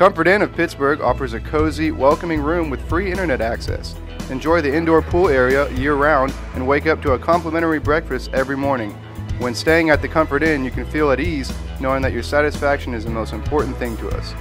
Comfort Inn of Pittsburgh offers a cozy, welcoming room with free internet access. Enjoy the indoor pool area year-round and wake up to a complimentary breakfast every morning. When staying at the Comfort Inn, you can feel at ease knowing that your satisfaction is the most important thing to us.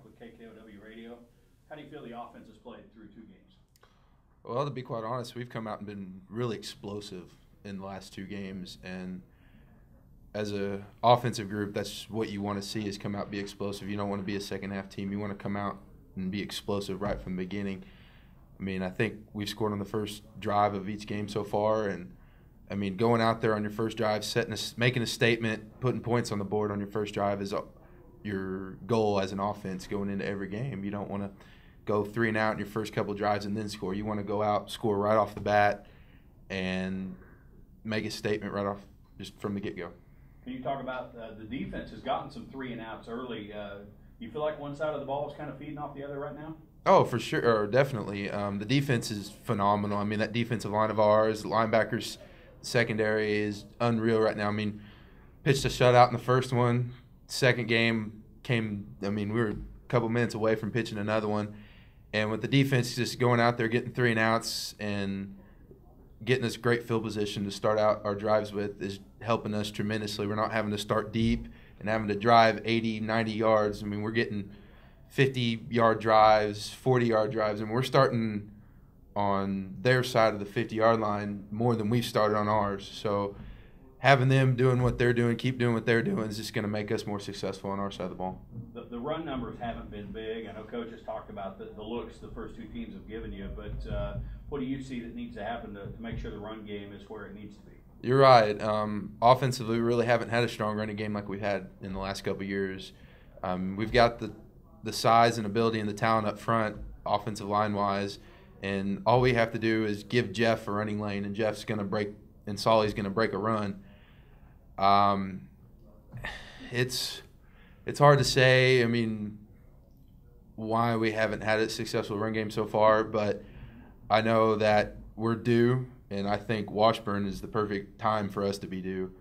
With KKOW Radio. How do you feel the offense has played through 2 games? Well, to be quite honest, we've come out and been really explosive in the last 2 games, and as a offensive group, that's what you want to see, is come out and be explosive. You don't want to be a second-half team. You want to come out and be explosive right from the beginning. I mean, I think we've scored on the first drive of each game so far, and I mean, going out there on your first drive, making a statement, putting points on the board on your first drive is your goal as an offense going into every game. You don't want to go 3 and out in your first couple drives and then score. You want to go out, score right off the bat, and make a statement right off just from the get-go. Can you talk about the defense has gotten some 3 and outs early. You feel like one side of the ball is kind of feeding off the other right now? Oh, for sure, or definitely. The defense is phenomenal. I mean, that defensive line of ours, the linebackers secondary is unreal right now. I mean, pitched a shutout in the first one. Second game we were a couple minutes away from pitching another one. And with the defense just going out there, getting 3 and outs and getting us great field position to start out our drives with is helping us tremendously. We're not having to start deep and having to drive 80, 90 yards. I mean, we're getting 50-yard drives, 40-yard drives, and we're starting on their side of the 50-yard line more than we've started on ours. So having them doing what they're doing, keep doing what they're doing, is just going to make us more successful on our side of the ball. The run numbers haven't been big. I know Coach has talked about the looks the first 2 teams have given you, but what do you see that needs to happen to make sure the run game is where it needs to be? You're right. Offensively, we really haven't had a strong running game like we've had in the last couple of years. We've got the size and ability and the talent up front, offensive line-wise, and all we have to do is give Jeff a running lane, and Jeff's going to break, and Solly's going to break a run. It's hard to say, I mean, why we haven't had a successful run game so far, but I know that we're due, and I think Washburn is the perfect time for us to be due.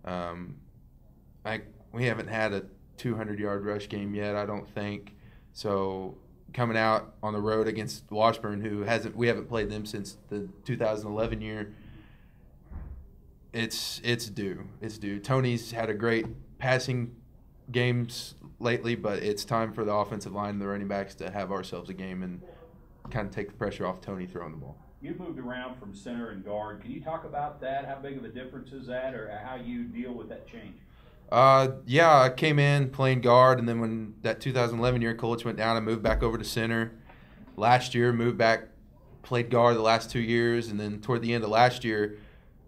We haven't had a 200-yard rush game yet, I don't think. So coming out on the road against Washburn, we haven't played them since the 2011 year, it's due. It's due. Tony's had a great passing games lately, but it's time for the offensive line and the running backs to have ourselves a game and kind of take the pressure off Tony throwing the ball. You've moved around from center and guard. Can you talk about that? How big of a difference is that, or how you deal with that change? Yeah, I came in playing guard, and then when that 2011 year coach went down, I moved back over to center. Last year, moved back, played guard the last 2 years, and then toward the end of last year,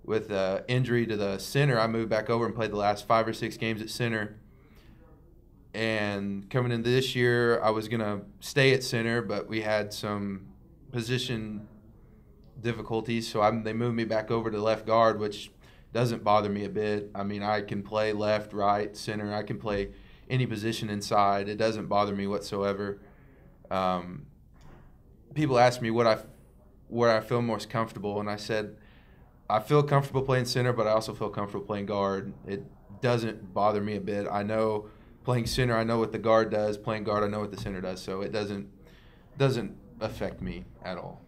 with injury to the center, I moved back over and played the last 5 or 6 games at center. And coming into this year, I was going to stay at center, but we had some position difficulties, so they moved me back over to left guard, which doesn't bother me a bit. I mean, I can play left, right, center. I can play any position inside. It doesn't bother me whatsoever. People ask me where I feel most comfortable, and I said I feel comfortable playing center, but I also feel comfortable playing guard. It doesn't bother me a bit. I know playing center, I know what the guard does. Playing guard, I know what the center does. So it doesn't affect me at all.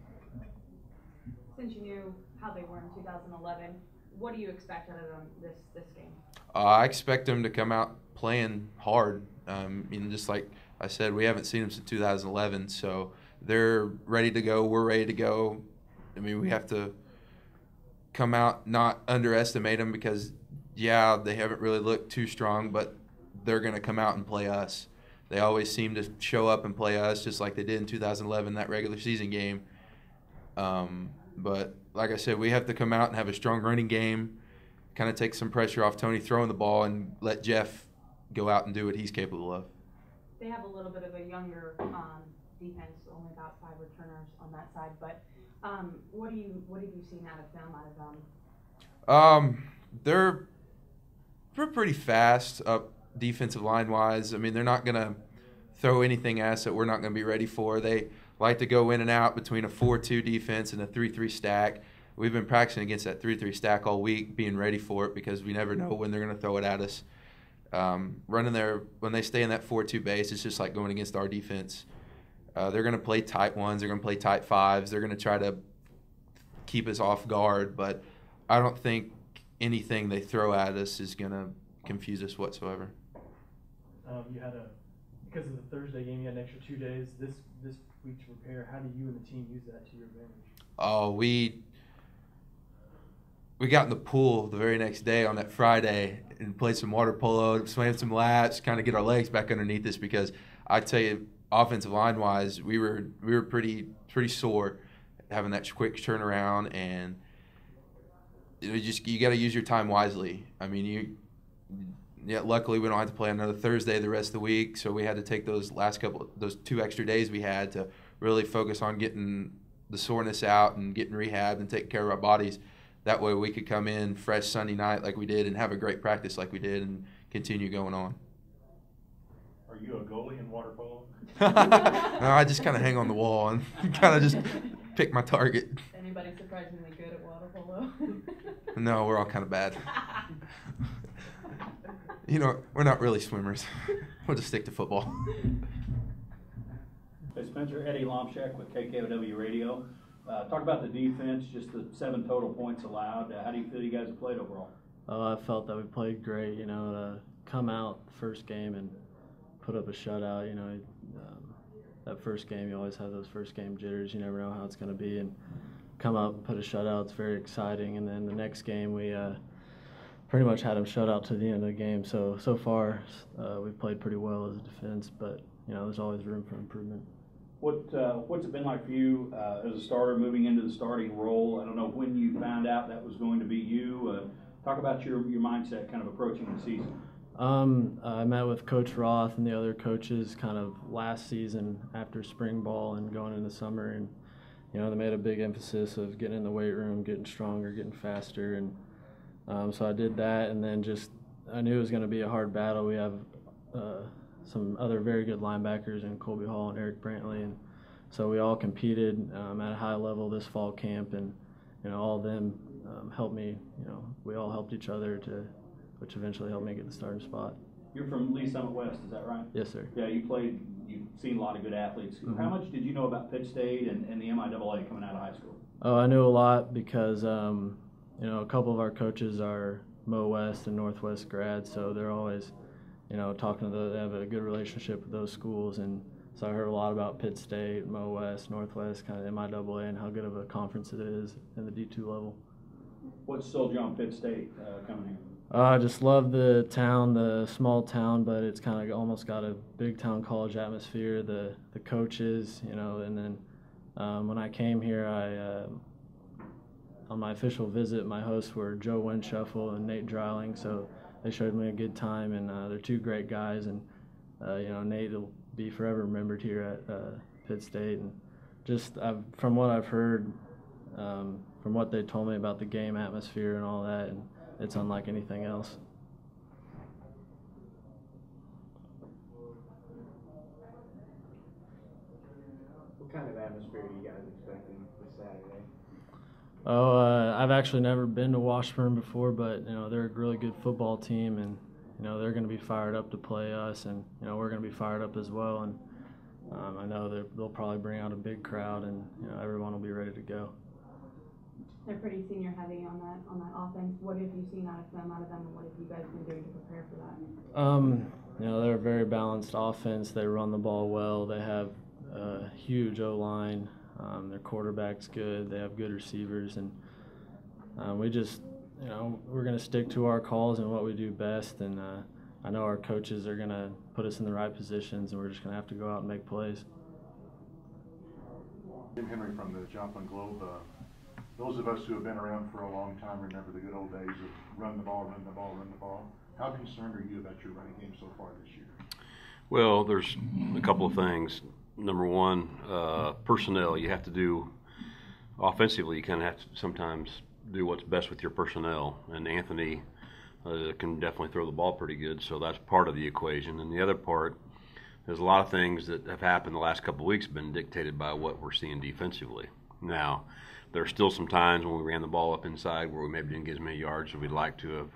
Since you knew how they were in 2011, what do you expect out of them this game? I expect them to come out playing hard. Just like I said, we haven't seen them since 2011, so they're ready to go. We're ready to go. I mean, we have to come out, not underestimate them, because, yeah, they haven't really looked too strong, but they're going to come out and play us. They always seem to show up and play us just like they did in 2011, that regular season game. But like I said, we have to come out and have a strong running game, kind of take some pressure off Tony throwing the ball, and let Jeff go out and do what he's capable of. They have a little bit of a younger defense, only about 5 returners on that side, but what have you seen out of them, out of them? They're pretty fast up defensive line-wise. I mean, they're not going to throw anything at us that we're not going to be ready for. They like to go in and out between a 4-2 defense and a 3-3 stack. We've been practicing against that 3-3 stack all week, being ready for it because we never know when they're going to throw it at us. Running there, when they stay in that 4-2 base, it's just like going against our defense. They're going to play tight ones. They're going to play tight fives. They're going to try to keep us off guard, but I don't think anything they throw at us is going to confuse us whatsoever. Because of the Thursday game, you had an extra 2 days this week to prepare. How do you and the team use that to your advantage? Oh, we got in the pool the very next day on that Friday and played some water polo, swam some laps, kind of get our legs back underneath us because I tell you, offensive line-wise, we were pretty sore having that quick turnaround, and you got to use your time wisely. I mean, luckily we don't have to play another Thursday the rest of the week, so we had to take those 2 extra days we had to really focus on getting the soreness out and getting rehabbed and taking care of our bodies. That way we could come in fresh Sunday night like we did and have a great practice like we did and continue going on. Are you a goalie in water polo? No, I just kind of hang on the wall and kind of just pick my target. Anybody surprisingly good at water polo? No, we're all kind of bad. We're not really swimmers. We'll just stick to football. Hey, Spencer, Eddie Lomshek with KKOW Radio. Talk about the defense, just the 7 total points allowed. How do you feel you guys have played overall? I felt that we played great. To come out the first game and put up a shutout. That first game, you always have those first game jitters. You never know how it's going to be, and come out and put a shutout. It's very exciting. And then the next game, we pretty much had them shut out to the end of the game. So far, we played pretty well as a defense, but there's always room for improvement. What's it been like for you as a starter moving into the starting role? I don't know when you found out that was going to be you. Talk about your mindset kind of approaching the season. I met with Coach Roth and the other coaches kind of last season after spring ball and going into summer, and they made a big emphasis of getting in the weight room, getting stronger, getting faster, and so I did that, and then I knew it was going to be a hard battle. We have some other very good linebackers in Colby Hall and Eric Brantley, and so we all competed at a high level this fall camp, and all of them helped me. We all helped each other which eventually helped me get the starting spot. You're from Lee Summit West, is that right? Yes, sir. Yeah, you've seen a lot of good athletes. Mm-hmm. How much did you know about Pitt State and the MIAA coming out of high school? Oh, I knew a lot because a couple of our coaches are Mo West and Northwest grads, so they're always talking to they have a good relationship with those schools, and so I heard a lot about Pitt State, Mo West, Northwest, kind of MIAA, and how good of a conference it is in the D2 level. What sold you on Pitt State coming here? I just love the town, the small town, but it's kind of almost got a big town college atmosphere. The coaches, and then when I came here, on my official visit, my hosts were Joe Winshuffle and Nate Dreiling, so they showed me a good time, and they're 2 great guys, and Nate will be forever remembered here at Pitt State, and just from what I've heard, from what they told me about the game atmosphere and all that, and it's unlike anything else. What kind of atmosphere are you guys expecting this Saturday? Oh, I've actually never been to Washburn before, but they're a really good football team, and they're going to be fired up to play us, and we're going to be fired up as well, and I know they'll probably bring out a big crowd, and everyone will be ready to go. They're pretty senior heavy on that offense. What have you seen out of them, and what have you guys been doing to prepare for that? They're a very balanced offense. They run the ball well. They have a huge O-line. Their quarterback's good. They have good receivers, and we just, we're going to stick to our calls and what we do best. And I know our coaches are going to put us in the right positions, and we're just going to have to go out and make plays. Jim Henry from the Joplin Globe. Those of us who have been around for a long time remember the good old days of run the ball, run the ball, run the ball. How concerned are you about your running game so far this year? Well, there's a couple of things. Number one, personnel. You have to do offensively. You kind of have to sometimes do what's best with your personnel. And Anthony can definitely throw the ball pretty good, so that's part of the equation. And the other part, there's a lot of things that have happened the last couple of weeks have been dictated by what we're seeing defensively. Now, there's still some times when we ran the ball up inside where we maybe didn't get as many yards as we'd like to have.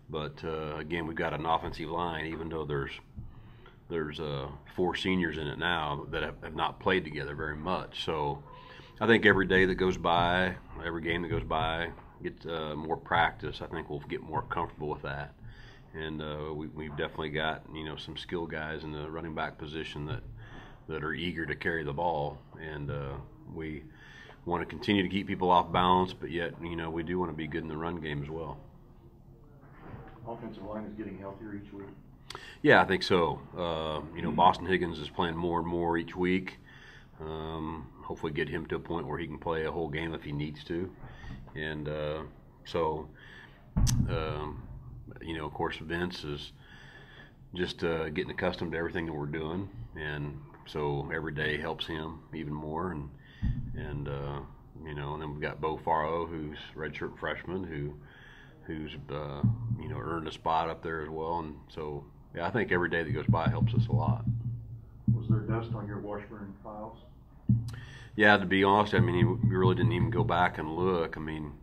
But again, we've got an offensive line, even though there's 4 seniors in it now that have not played together very much. So I think every day that goes by, every game that goes by, get more practice, I think we'll get more comfortable with that. And we've definitely got, you know, some skilled guys in the running back position that are eager to carry the ball. And we want to continue to keep people off balance, but yet, you know, we do want to be good in the run game as well. Offensive line is getting healthier each week. Yeah, I think so. You know, Boston Higgins is playing more and more each week. Hopefully get him to a point where he can play a whole game if he needs to. And you know, of course, Vince is just getting accustomed to everything that we're doing, and so every day helps him even more. And you know, and then we've got Bo Faro, who's redshirt freshman, who's you know, earned a spot up there as well. And so, yeah, I think every day that goes by helps us a lot. Was there dust on your Washburn files? Yeah, to be honest, I mean, we really didn't even go back and look. I mean,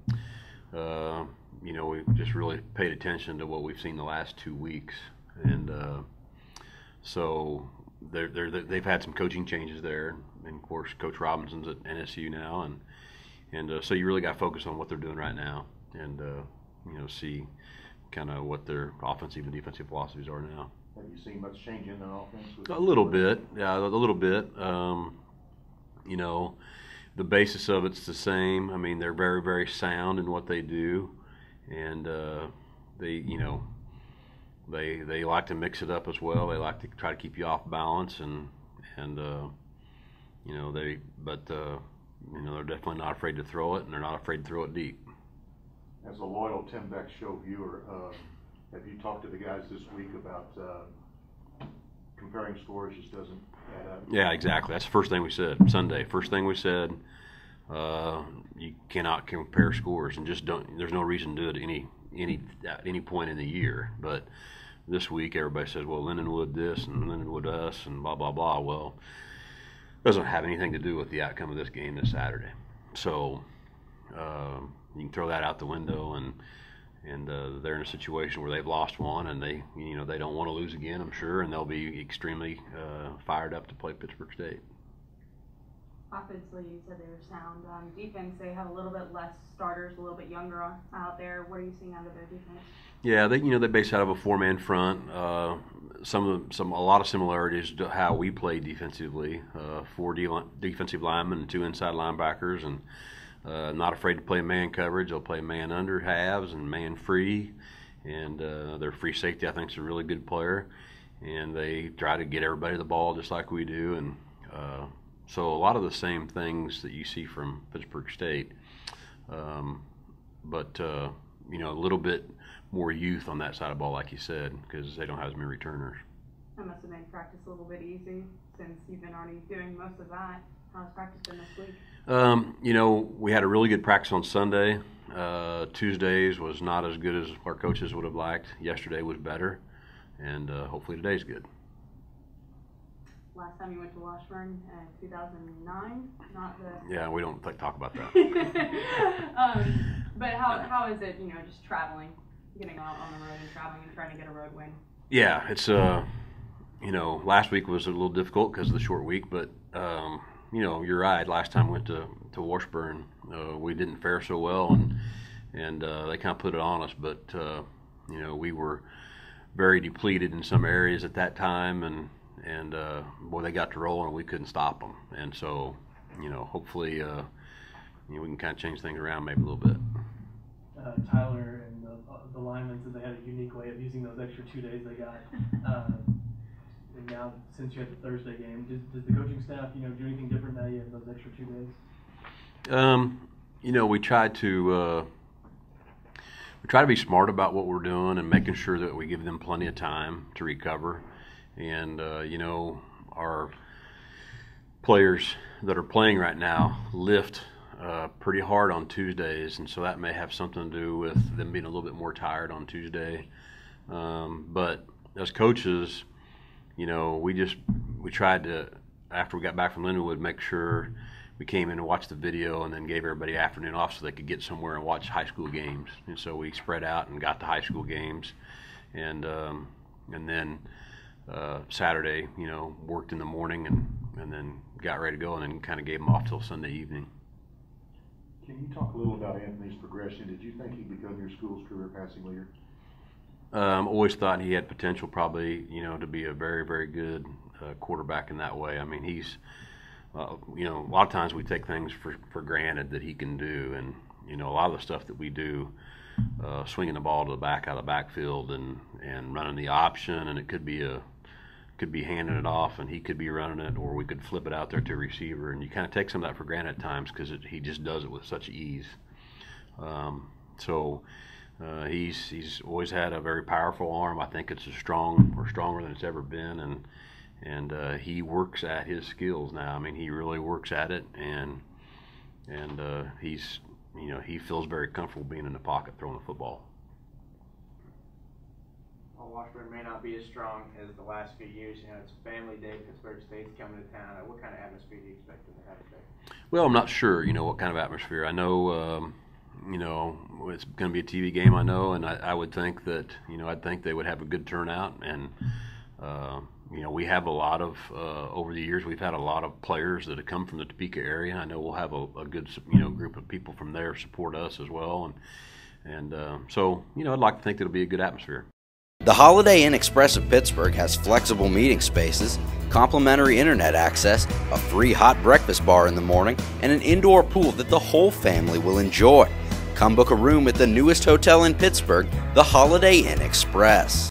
you know, we just really paid attention to what we've seen the last 2 weeks, and so they've had some coaching changes there, and of course, Coach Robinson's at NSU now, and so you really got to focus on what they're doing right now, and you know, see kind of what their offensive and defensive philosophies are now. Have you seen much change in the offense? A little bit, yeah, a little bit. You know, the basis of it's the same. I mean, they're very, very sound in what they do, and they, you know, they like to mix it up as well. They like to try to keep you off balance, and you know, you know, they're definitely not afraid to throw it, and they're not afraid to throw it deep. As a loyal Tim Beck show viewer, have you talked to the guys this week about comparing scores just doesn't add up? Yeah, exactly. That's the first thing we said Sunday. First thing we said, you cannot compare scores, and just don't. There's no reason to do it at any point in the year. But this week, everybody says, well, Lindenwood this and Lindenwood us and blah blah blah. Well, it doesn't have anything to do with the outcome of this game this Saturday. So you can throw that out the window, and they're in a situation where they've lost one, and they don't want to lose again, I'm sure, and they'll be extremely fired up to play Pittsburgh State. Offensively, you said they were sound. Defense, they have a little bit less starters, a little bit younger out there. What are you seeing out of their defense? Yeah, they base out of a 4-man front. A lot of similarities to how we play defensively. 4 defensive linemen and 2 inside linebackers, and not afraid to play man coverage. They'll play man under halves and man free, and their free safety, I think, is a really good player, and they try to get everybody the ball just like we do, and so a lot of the same things that you see from Pittsburgh State, but you know, a little bit more youth on that side of the ball, like you said, because they don't have as many returners. That must have made practice a little bit easy since you've been already doing most of that. How's practice been this week? You know, we had a really good practice on Sunday. Tuesdays was not as good as our coaches would have liked. Yesterday was better, and hopefully today's good. Last time you went to Washburn in 2009, not the... Yeah, we don't talk about that. But how is it, you know, just traveling, getting out on the road and traveling and trying to get a road win? Yeah, it's, you know, last week was a little difficult because of the short week, but, you know, you're right. Last time we went to Washburn, we didn't fare so well, and they kind of put it on us, but, you know, we were very depleted in some areas at that time, and boy, they got to rolling, and we couldn't stop them. And so, you know, hopefully, you know, we can kind of change things around maybe a little bit. Tyler and the linemen said they had a unique way of using those extra 2 days they got. And now, since you had the Thursday game, does the coaching staff, you know, do anything different now you have those extra 2 days? You know, we try to be smart about what we're doing and making sure that we give them plenty of time to recover. And, you know, our players that are playing right now lift pretty hard on Tuesdays, and so that may have something to do with them being a little bit more tired on Tuesday. But as coaches, you know, we tried to, after we got back from Lindenwood, make sure we came in and watched the video and then gave everybody afternoon off so they could get somewhere and watch high school games. And so we spread out and got the high school games, and then Saturday, you know, worked in the morning and then got ready to go, and then kind of gave them off till Sunday evening. Can you talk a little about Anthony's progression? Did you think he'd become your school's career passing leader? Always thought he had potential, probably, you know, to be a very, very good quarterback in that way. I mean, he's, you know, a lot of times we take things for granted that he can do, and you know, a lot of the stuff that we do, swinging the ball to the back out of the backfield and running the option, and it could be handing it off, and he could be running it, or we could flip it out there to a receiver, and you kind of take some of that for granted at times because he just does it with such ease. He's always had a very powerful arm. I think it's stronger than it's ever been, and he works at his skills now. I mean, he really works at it, and he's, you know, he feels very comfortable being in the pocket throwing the football. Well, Washburn may not be as strong as the last few years. You know, it's family day. Pittsburgh State's coming to town. What kind of atmosphere do you expect them to have today? Well, I'm not sure, you know, what kind of atmosphere. I know, you know, it's going to be a TV game, I know, and I would think that, you know, I'd think they would have a good turnout, and you know, we have a lot of, over the years, we've had a lot of players that have come from the Topeka area. I know we'll have a good, you know, group of people from there support us as well, and so, you know, I'd like to think it'll be a good atmosphere. The Holiday Inn Express of Pittsburgh has flexible meeting spaces, complimentary internet access, a free hot breakfast bar in the morning, and an indoor pool that the whole family will enjoy. Come book a room at the newest hotel in Pittsburgh, the Holiday Inn Express.